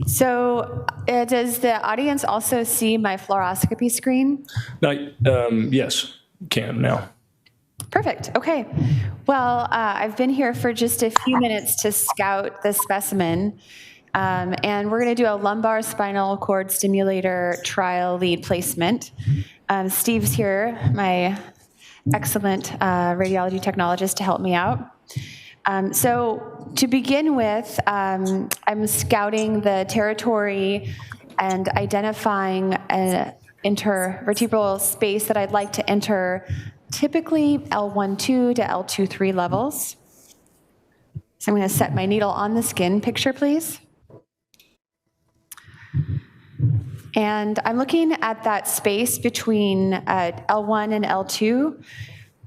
So does the audience also see my fluoroscopy screen? Yes, can now. Perfect. Okay. Well, I've been here for just a few minutes to scout the specimen, and we're going to do a lumbar spinal cord stimulator trial lead placement. Steve's here, my excellent radiology technologist, to help me out. So to begin with, I'm scouting the territory and identifying an intervertebral space that I'd like to enter, typically L1-2 to L2-3 levels. So I'm going to set my needle on the skin. Picture, please. And I'm looking at that space between L1 and L2.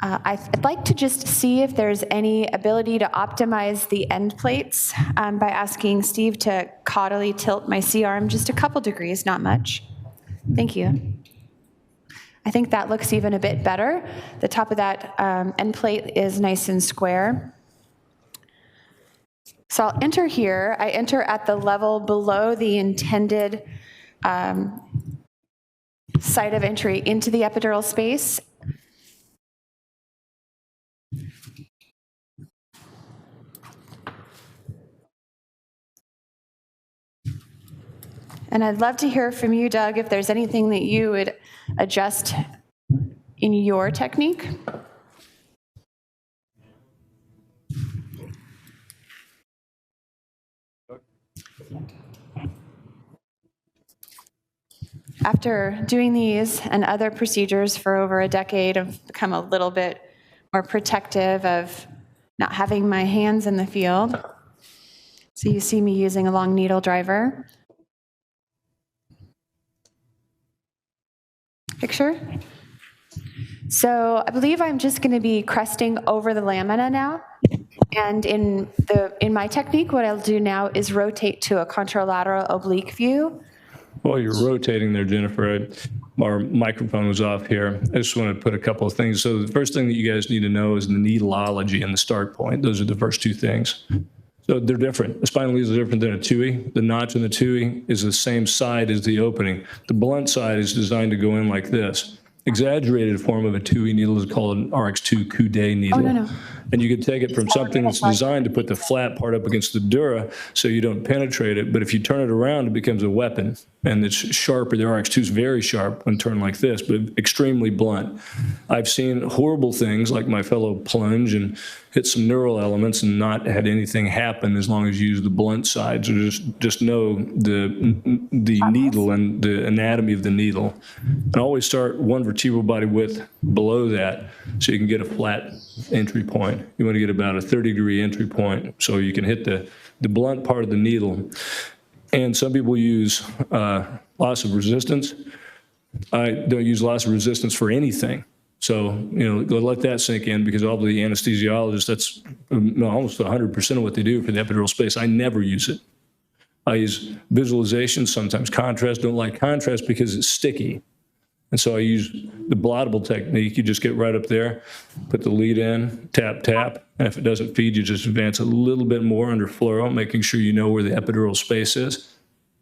I'd like to just see if there's any ability to optimize the end plates by asking Steve to caudally tilt my C-arm just a couple degrees, not much. Thank you. I think that looks even a bit better. The top of that end plate is nice and square. So I'll enter here. I enter at the level below the intended site of entry into the epidural space. And I'd love to hear from you, Doug, if there's anything that you would adjust in your technique. After doing these and other procedures for over a decade, I've become a little bit more protective of not having my hands in the field. So you see me using a long needle driver. Picture. So I believe I'm just going to be cresting over the lamina now. And in my technique, what I'll do now is rotate to a contralateral oblique view. While you're rotating there, Jennifer, our microphone was off here. I just want to put a couple of things. So the first thing that you guys need to know is the needleology and the start point. Those are the first two things. So they're different. The spinal needle is different than a TUI. The notch in the TUI is the same side as the opening. The blunt side is designed to go in like this. Exaggerated form of a TUI needle is called an RX2 Coude needle. Oh, no. And you can take it from something that's designed to put the flat part up against the dura so you don't penetrate it. But if you turn it around, it becomes a weapon. And it's sharper. The RX2 is very sharp when turned like this, but extremely blunt. I've seen horrible things like my fellow plunge and hit some neural elements and not had anything happen as long as you use the blunt side. So just know the needle and the anatomy of the needle. And always start one vertebral body width below that so you can get a flat entry point. You want to get about a 30-degree entry point so you can hit the blunt part of the needle. And some people use loss of resistance. I don't use loss of resistance for anything. So, let that sink in, because all the anesthesiologists, that's almost 100% of what they do for the epidural space. I never use it. I use visualization, sometimes contrast. Don't like contrast because it's sticky. And so I use the blottable technique. You just get right up there, put the lead in, tap, tap. And if it doesn't feed, you just advance a little bit more under fluoro, making sure you know where the epidural space is.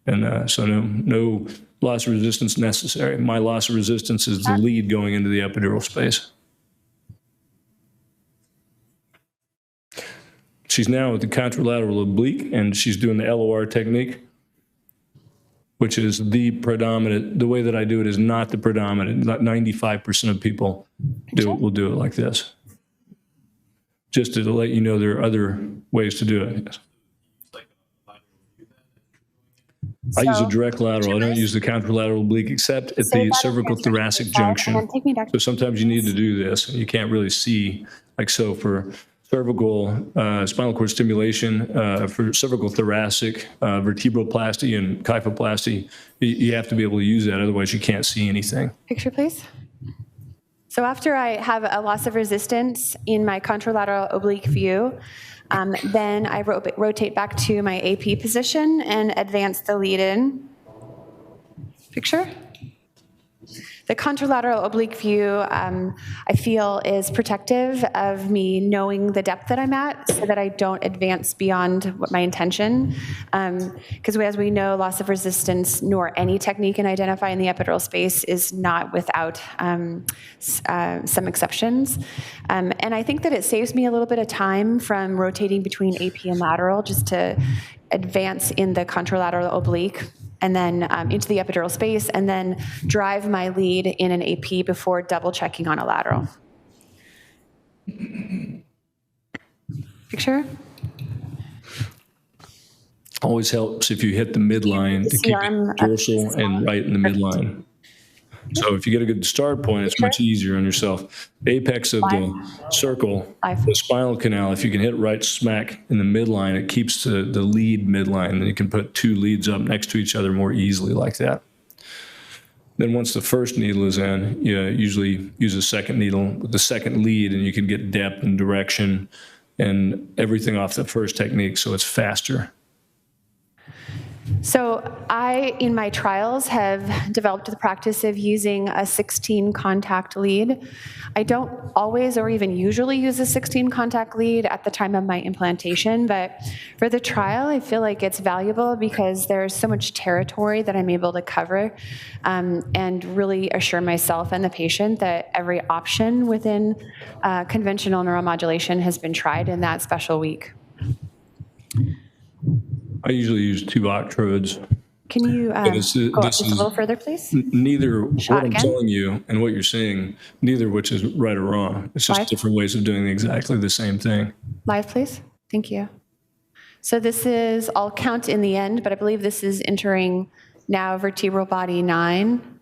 And so no loss of resistance necessary. My loss of resistance is the lead going into the epidural space. She's now with the contralateral oblique, and she's doing the LOR technique, which is the predominant. The way that I do it is not the predominant. Not 95% of people will do it like this. Just to let you know there are other ways to do it. Yes. I use a direct lateral. I don't use the contralateral oblique except at the cervical thoracic junction. So sometimes you need to do this. You can't really see, like so for cervical spinal cord stimulation, for cervical thoracic vertebroplasty and kyphoplasty, you have to be able to use that. Otherwise, you can't see anything. Picture, please. So after I have a loss of resistance in my contralateral oblique view, then I rotate back to my AP position and advance the lead in. Picture. The contralateral oblique view, I feel, is protective of me knowing the depth that I'm at so that I don't advance beyond what my intention. Because as we know, loss of resistance, nor any technique in identifying the epidural space is not without some exceptions. And I think that it saves me a little bit of time from rotating between AP and lateral just to advance in the contralateral oblique and then into the epidural space, and then drive my lead in an AP before double checking on a lateral. Picture? Always helps if you hit the midline to keep it dorsal and right in the midline. So if you get a good start point, it's much easier on yourself. Apex of the circle, the spinal canal, if you can hit right smack in the midline, it keeps the lead midline, and you can put two leads up next to each other more easily like that. Then once the first needle is in, you usually use a second needle with the second lead, and you can get depth and direction and everything off the first technique, so it's faster. So I, in my trials, have developed the practice of using a 16 contact lead. I don't always or even usually use a 16 contact lead at the time of my implantation, but for the trial, I feel like it's valuable because there's so much territory that I'm able to cover and really assure myself and the patient that every option within conventional neuromodulation has been tried in that special week. I usually use 2 octrodes. Can you go up just a little further, please? Neither what I'm again. telling you and what you're seeing, neither which is right or wrong. It's just different ways of doing exactly the same thing. Live, please. Thank you. So this is, I'll count in the end, but I believe this is entering now vertebral body 9.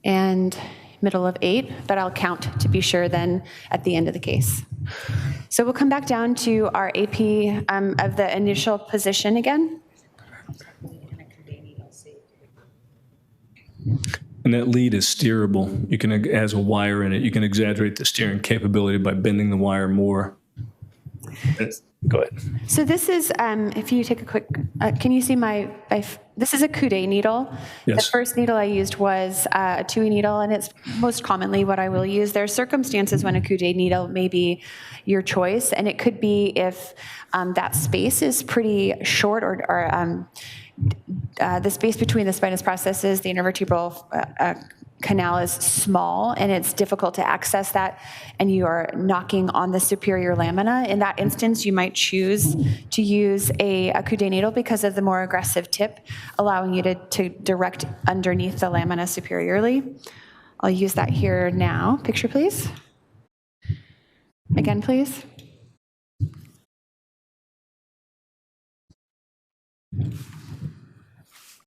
And middle of 8, but I'll count to be sure then at the end of the case. So we'll come back down to our AP of the initial position again. And that lead is steerable. You can, it has a wire in it. You can exaggerate the steering capability by bending the wire more. Go ahead. So this is, if you take a quick, can you see this is a Coude needle. Yes. The first needle I used was a Tui needle, and it's most commonly what I will use. There are circumstances when a Coude needle may be your choice, and it could be if that space is pretty short or the space between the spinous processes, the intervertebral canal is small and it's difficult to access that, and you are knocking on the superior lamina. In that instance, you might choose to use a Coude needle because of the more aggressive tip, allowing you to direct underneath the lamina superiorly. I'll use that here now. Picture, please. Again, please.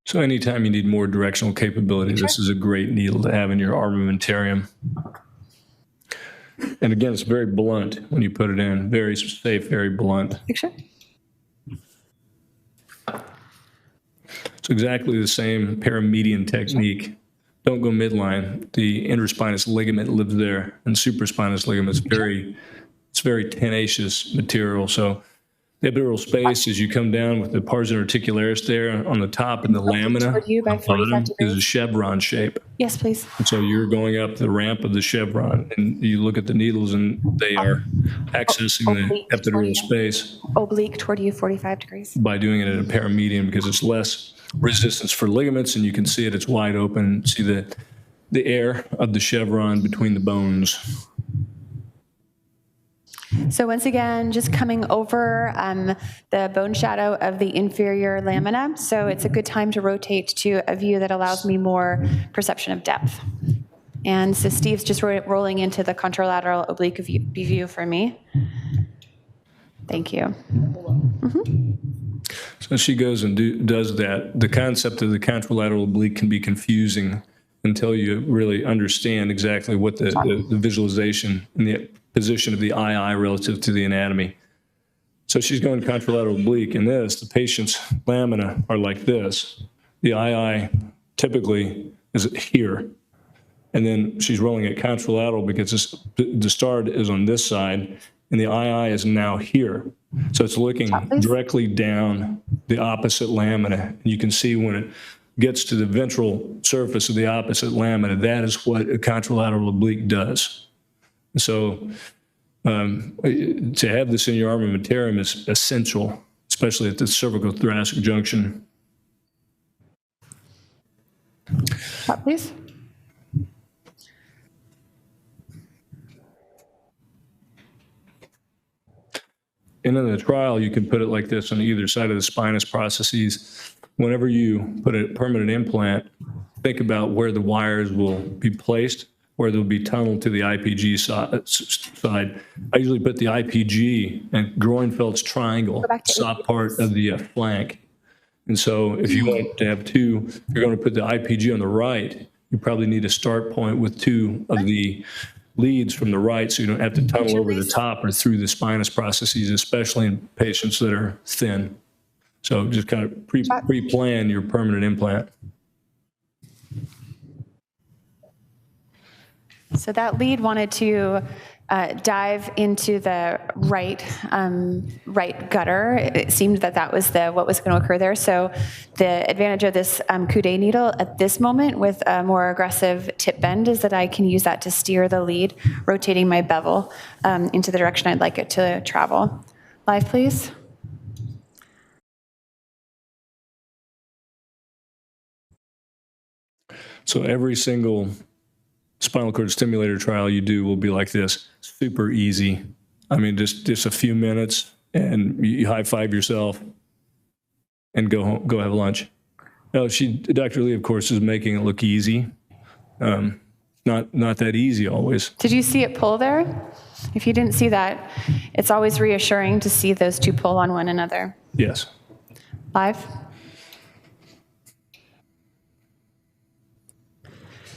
So anytime you need more directional capability, this is a great needle to have in your armamentarium. And again, it's very blunt when you put it in. Very safe, very blunt. Picture. It's exactly the same paramedian technique. Don't go midline. The interspinous ligament lives there, and supraspinous ligament is very tenacious material. So the epidural space, as you come down with the pars interticularis there on the top, and the lamina is a chevron shape. Yes, please. And so you're going up the ramp of the chevron, and you look at the needles, and they are accessing the epidural space. Oblique toward you, 45 degrees. By doing it at a paramedian, because it's less resistance for ligaments, and you can see it, it's wide open. See the air of the chevron between the bones. So once again, just coming over the bone shadow of the inferior lamina. So it's a good time to rotate to a view that allows me more perception of depth. And so Steve's just rolling into the contralateral oblique view for me. Thank you. Mm-hmm. So she goes and does that. The concept of the contralateral oblique can be confusing until you really understand exactly what the visualization and the position of the II relative to the anatomy. So she's going contralateral oblique. In this, the patient's lamina are like this. The II typically is here. And then she's rolling it contralateral because the start is on this side, and the II is now here. So it's looking directly down the opposite lamina. And you can see when it gets to the ventral surface of the opposite lamina. That is what a contralateral oblique does. So to have this in your armamentarium is essential, especially at the cervical thoracic junction. Shot, please. And in the trial, you can put it like this on either side of the spinous processes. Whenever you put a permanent implant, think about where the wires will be placed, where they'll be tunneled to the IPG side. I usually put the IPG and Groenfeld's triangle, top part of the flank. And so if you want to have two, if you're going to put the IPG on the right, you probably need a start point with two of the leads from the right, so you don't have to tunnel over the top or through the spinous processes, especially in patients that are thin. So just kind of pre-plan your permanent implant. So that lead wanted to dive into the right gutter. It seemed that was what was going to occur there. So the advantage of this Coude needle at this moment with a more aggressive tip bend is that I can use that to steer the lead, rotating my bevel into the direction I'd like it to travel. Live, please. So every single spinal cord stimulator trial you do will be like this, super easy. I mean, just a few minutes, and you high five yourself, and go home, go have lunch. Now, Dr. Lee, of course, is making it look easy. Not that easy always. Did you see it pull there? If you didn't see that, it's always reassuring to see those two pull on one another. Yes. Live.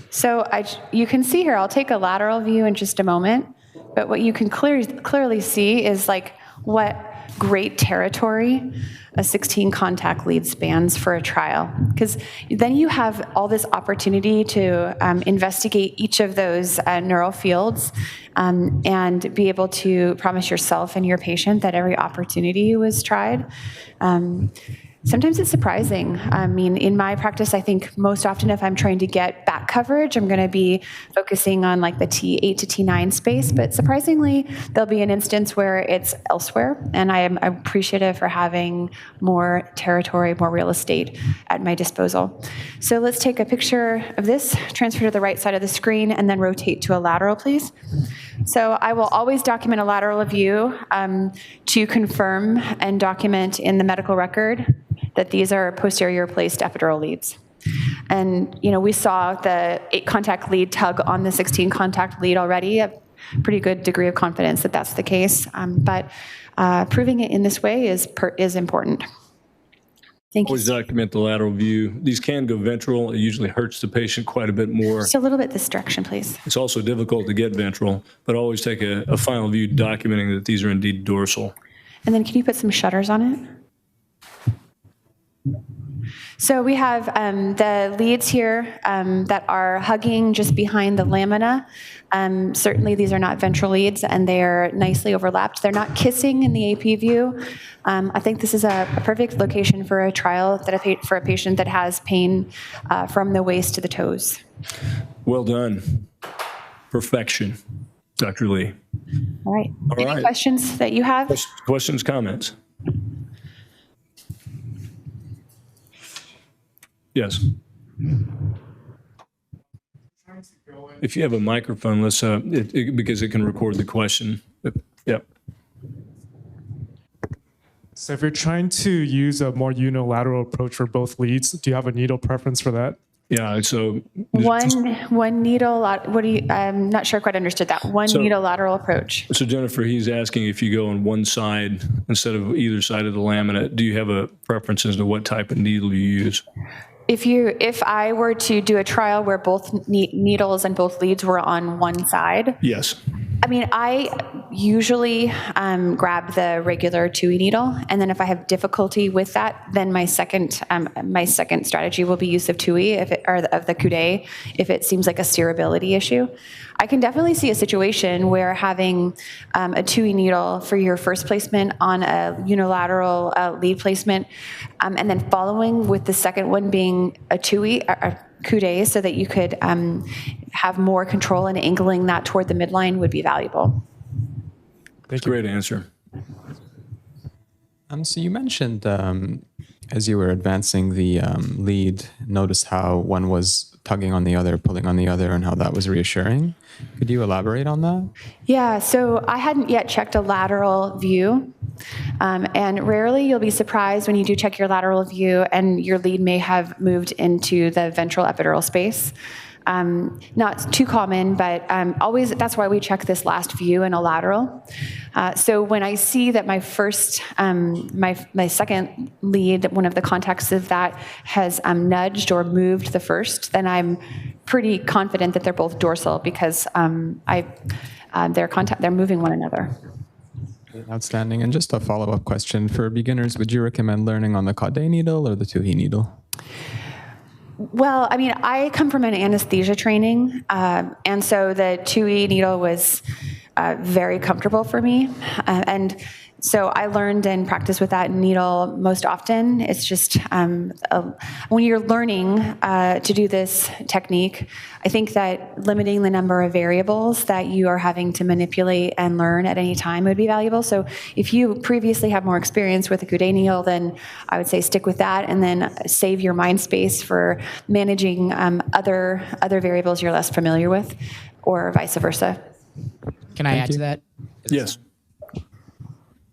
So you can see here, I'll take a lateral view in just a moment, but what you can clearly see is like what great territory a 16 contact lead spans for a trial. Because then you have all this opportunity to investigate each of those neural fields and be able to promise yourself and your patient that every opportunity was tried. Sometimes it's surprising. I mean, in my practice, I think most often if I'm trying to get back coverage, I'm going to be focusing on like the T8 to T9 space, but surprisingly, there'll be an instance where it's elsewhere, and I am appreciative for having more territory, more real estate at my disposal. So let's take a picture of this, transfer to the right side of the screen, and then rotate to a lateral, please. So I will always document a lateral view to confirm and document in the medical record that these are posterior placed epidural leads. And, we saw the 8 contact lead tug on the 16 contact lead already, a pretty good degree of confidence that that's the case. But proving it in this way is important. Thank you. Always document the lateral view. These can go ventral. It usually hurts the patient quite a bit more. Just a little bit this direction, please. It's also difficult to get ventral, but always take a final view documenting that these are indeed dorsal. And then can you put some shutters on it? So we have the leads here that are hugging just behind the lamina. Certainly these are not ventral leads, and they are nicely overlapped. They're not kissing in the AP view. I think this is a perfect location for a trial for a patient that has pain from the waist to the toes. Well done. Perfection, Dr. Lee. All right. Any questions that you have? Questions, comments? Yes. If you have a microphone, let's because it can record the question. Yep. So if you're trying to use a more unilateral approach for both leads, do you have a needle preference for that? Yeah. So one needle. I'm not sure I quite understood that. Needle lateral approach. So Jennifer, he's asking if you go on one side instead of either side of the lamina. Do you have a preference as to what type of needle you use? If I were to do a trial where both needles and both leads were on one side. Yes. I mean, usually grab the regular 2E needle, and then if I have difficulty with that, then my second strategy will be use of 2E or of the coude if it seems like a steerability issue. I can definitely see a situation where having a 2E needle for your first placement on a unilateral lead placement, and then following with the second one being a 2E, coude, so that you could have more control in angling that toward the midline would be valuable. That's a great answer. So you mentioned as you were advancing the lead, noticed how one was tugging on the other, pulling on the other, and how that was reassuring. Could you elaborate on that? Yeah, so I hadn't yet checked a lateral view. And rarely you'll be surprised when you do check your lateral view and your lead may have moved into the ventral epidural space. Not too common, but always, that's why we check this last view in a lateral. So when I see that my first, my second lead, one of the contacts of that has nudged or moved the first, then I'm pretty confident that they're both dorsal because they're moving one another. Outstanding. And just a follow-up question for beginners, would you recommend learning on the coude needle or the 2E needle? Well, I mean, I come from an anesthesia training, and so the 2E needle was very comfortable for me. And so I learned and practiced with that needle most often. It's just when you're learning to do this technique, I think that limiting the number of variables that you are having to manipulate and learn at any time would be valuable. So if you previously have more experience with a coude needle, then I would say stick with that and then save your mind space for managing other variables you're less familiar with, or vice versa. Can I add to that? Yes.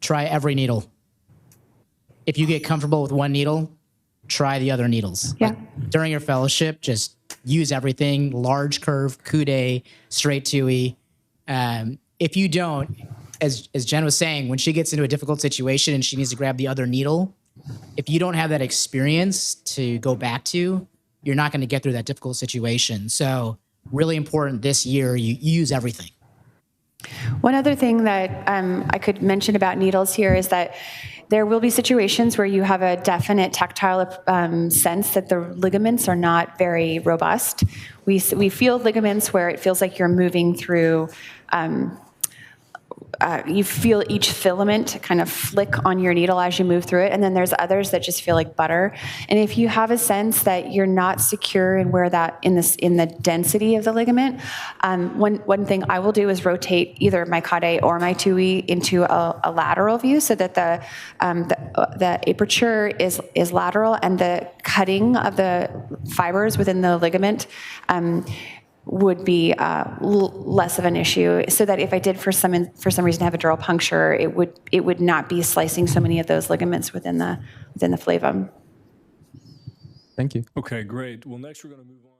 Try every needle. If you get comfortable with one needle, try the other needles. Yeah. Like during your fellowship, just use everything, large curve, coude, straight 2E. If you don't, as Jen was saying, when she gets into a difficult situation and she needs to grab the other needle, if you don't have that experience to go back to, you're not going to get through that difficult situation. So really important this year, you use everything. One other thing that I could mention about needles here is that there will be situations where you have a definite tactile sense that the ligaments are not very robust. We feel ligaments where it feels like you're moving through, you feel each filament kind of flick on your needle as you move through it, and then there's others that just feel like butter. And if you have a sense that you're not secure in where that in the density of the ligament, one thing I will do is rotate either my coude or my 2E into a lateral view so that the aperture is lateral and the cutting of the fibers within the ligament would be less of an issue, so that if I did for some reason have a dural puncture, it would not be slicing so many of those ligaments within the flavum. Thank you. Okay, great. Well, next we're going to move on.